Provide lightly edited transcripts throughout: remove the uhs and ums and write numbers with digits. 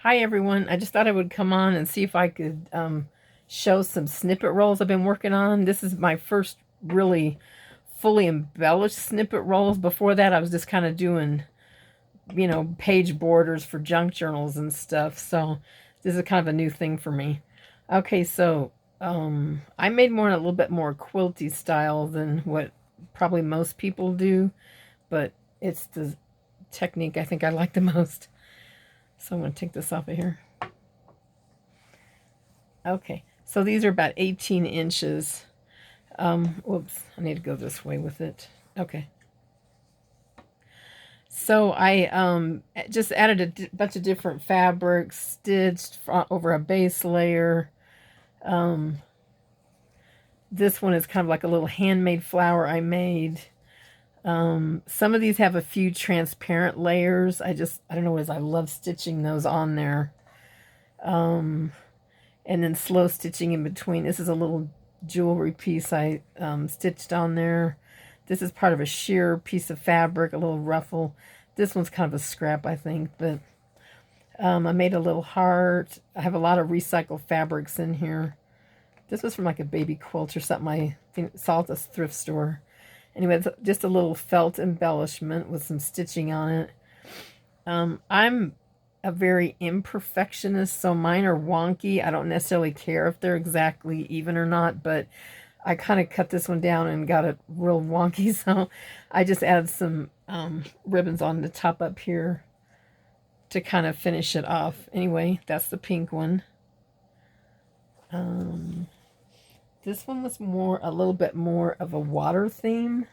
Hi everyone. I just thought I would come on and see if I could show some snippet rolls I've been working on. This is my first really fully embellished snippet rolls. Before that, I was just kind of doing, page borders for junk journals and stuff. So this is kind of a new thing for me. Okay, so I made more a little bit more quilty style than what probably most people do, but it's the technique I think I like the most. So I'm going to take this off of here. Okay, so these are about 18 inches. Whoops, I need to go this way with it. Okay. So I just added a bunch of different fabrics, stitched over a base layer. This one is kind of like a little handmade flower I made. Some of these have a few transparent layers. I don't know, as I love stitching those on there. And then slow stitching in between. This is a little jewelry piece I stitched on there. This is part of a sheer piece of fabric, a little ruffle. This one's kind of a scrap, I think, but I made a little heart. I have a lot of recycled fabrics in here. This was from like a baby quilt or something I saw at the thrift store. Anyway, it's just a little felt embellishment with some stitching on it. I'm a very imperfectionist, so mine are wonky. I don't necessarily care if they're exactly even or not, but I kind of cut this one down and got it real wonky, so I just added some ribbons on the top up here to kind of finish it off. Anyway, that's the pink one. This one was a little bit more of a water theme,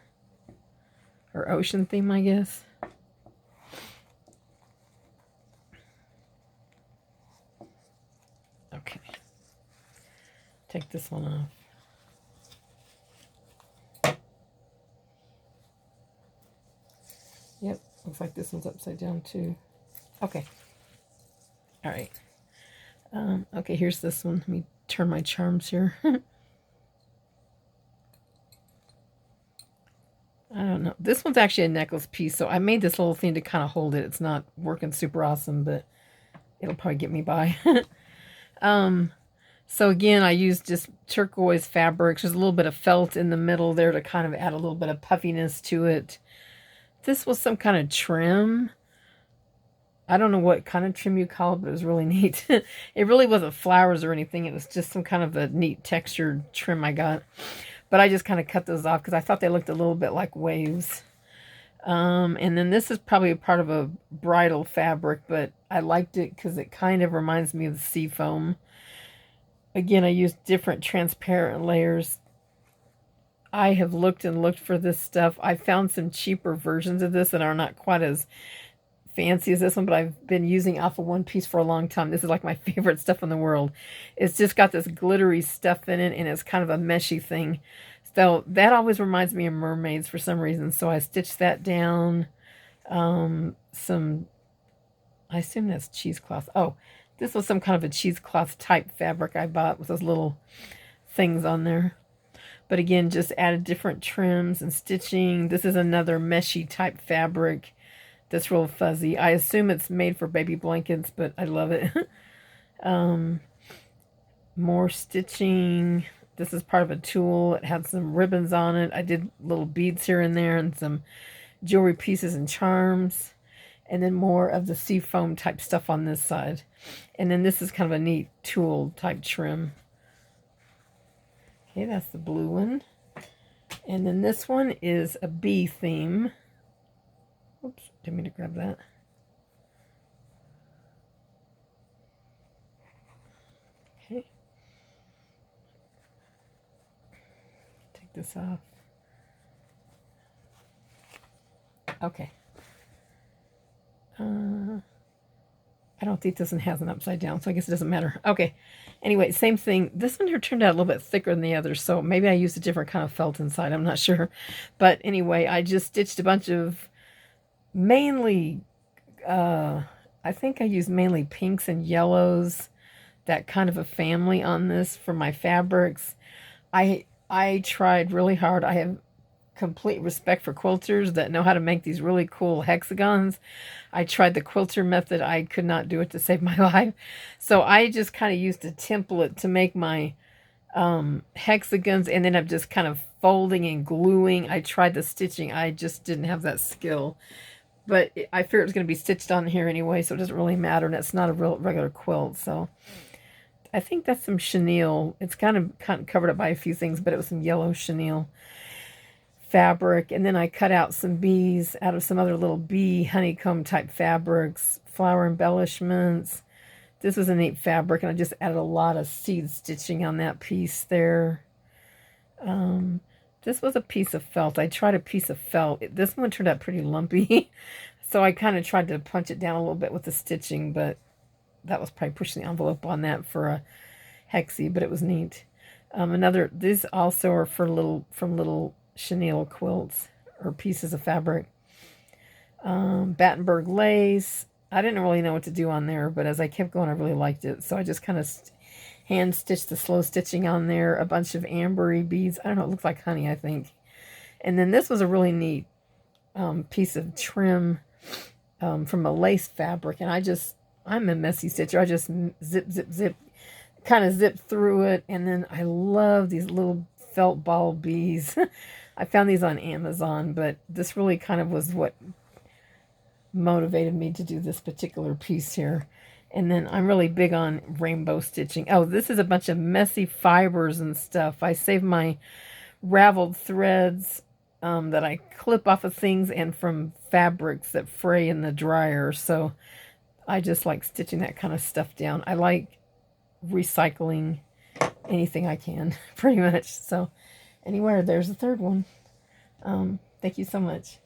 or ocean theme, I guess. Okay. Take this one off. Yep, looks like this one's upside down too. Okay. All right. Okay, here's this one. Let me turn my charms here. I don't know. This one's actually a necklace piece, so I made this little thing to kind of hold it. It's not working super awesome, but it'll probably get me by. So again, I used just turquoise fabrics. There's a little bit of felt in the middle there to kind of add a little bit of puffiness to it. This was some kind of trim. I don't know what kind of trim you call it, but it was really neat. It really wasn't flowers or anything. It was just some kind of a neat textured trim I got. But I just kind of cut those off because I thought they looked a little bit like waves. And then this is probably a part of a bridal fabric, but I liked it because it kind of reminds me of the sea foam. Again, I used different transparent layers. I have looked and looked for this stuff. I found some cheaper versions of this that are not quite as fancy as this one, but I've been using Alpha One Piece for a long time. This is like my favorite stuff in the world. It's just got this glittery stuff in it, and it's kind of a meshy thing. So that always reminds me of mermaids for some reason. So I stitched that down. I assume that's cheesecloth. Oh, this was some kind of a cheesecloth type fabric I bought with those little things on there. But again, just added different trims and stitching. This is another meshy type fabric that's real fuzzy. I assume it's made for baby blankets, but I love it. More stitching. This is part of a tulle. It had some ribbons on it. I did little beads here and there and some jewelry pieces and charms. And then more of the sea foam type stuff on this side. And then this is kind of a neat tulle type trim. Okay, that's the blue one. And then this one is a bee theme. Oops, didn't mean to grab that. Okay. Take this off. Okay. I don't think this one has an upside down, so I guess it doesn't matter. Okay. Anyway, same thing. This one here turned out a little bit thicker than the other, so maybe I used a different kind of felt inside. I'm not sure. But anyway, I just stitched a bunch of mainly, I think I used mainly pinks and yellows, that kind of a family on this for my fabrics. I tried really hard. I have complete respect for quilters that know how to make these really cool hexagons. I tried the quilter method. I could not do it to save my life. So I just kind of used a template to make my hexagons, and then I'm just kind of folding and gluing. I tried the stitching. I just didn't have that skill. But I figured it was going to be stitched on here anyway, so it doesn't really matter. And it's not a real regular quilt. So I think that's some chenille. It's kind of covered up by a few things, but it was some yellow chenille fabric. And then I cut out some bees out of some other little bee honeycomb type fabrics, flower embellishments. This was a neat fabric, and I just added a lot of seed stitching on that piece there. This was a piece of felt. I tried a piece of felt. This one turned out pretty lumpy, so I kind of tried to punch it down a little bit with the stitching, but that was probably pushing the envelope on that for a hexie, but it was neat. These also are from little chenille quilts or pieces of fabric. Battenberg lace. I didn't really know what to do on there, but as I kept going, I really liked it. So I just kind of hand stitched the slow stitching on there. A bunch of ambery beads. I don't know, it looks like honey, I think. And then this was a really neat piece of trim from a lace fabric. And I'm a messy stitcher. I just zip, kind of zip through it. And then I love these little felt ball bees. I found these on Amazon, but this really kind of was what motivated me to do this particular piece here. And then I'm really big on rainbow stitching. Oh, this is a bunch of messy fibers and stuff. I save my raveled threads that I clip off of things and from fabrics that fray in the dryer. So I just like stitching that kind of stuff down. I like recycling anything I can, pretty much. So anyway, there's the third one. Thank you so much.